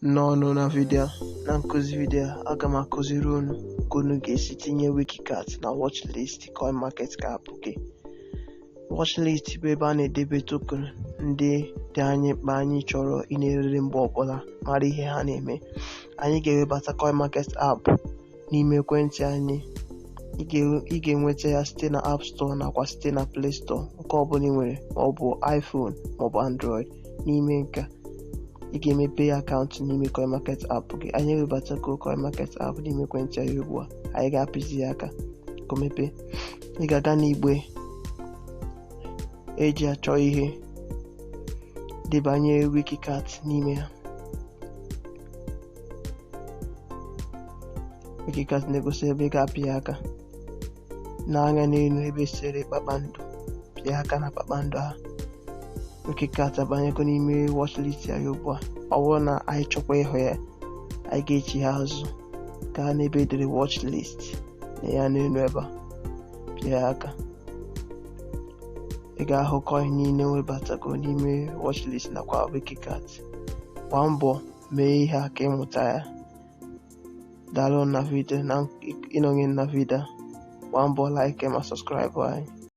N'ọnụ na vidio na nkụzi vidio aga m akụziri unu ka unu ga-esi tinye Wikicat na Watchlist Coinmarketcap gị. Watchlist bụ ebe a na-edebe token ndị dị anyị mkpa anyị chọrọ ị na-erere mgbe ọbụla mara ihe ha na-eme. Anyị ga-ewebata Coinmarketcap n'ime ekwentị anyị. Ị ga-enweta ya site na App Store nakwa site na Play Store nke ọbụla ị nwere, ma ọ bụ iPhone ma ọ bụ Android. N'ime nke ị ga-emepe ya akaụntụ n'ime Coinmarketcap gị. Anyị ewebatago Coinmarketcap n'ime ekwentị anyị ugbu a. Anyị ga-apịzi ya aka ka o mepee. Ị ga-aga n'igbe eji achọ ihe, debanye Wikicat n'ime ya. Wikicat na-egosi ebe ị ga-apị ya aka. N'anya n'elu ebe sere kpakpando, pịa aka na kpakpando ha. Wikicat abanyego n'ime watchlist ya ugbu a. Ọ bụrụ na anyị chọkwa ịhụ ya, anyị ga-echi ha azụ gaa n'ebe edere watchlist na ya n'elu ebe a, pịa ya aka. Ị ga-ahụ coin niile webatago n'ime watchlist nakwa Wikicat. Gbaa mbọ mee ihe a ka ịmụta ya. Daalụ na vidio na ịnọnye na vidio. Gbaa mbọ like ma subscribe anyị.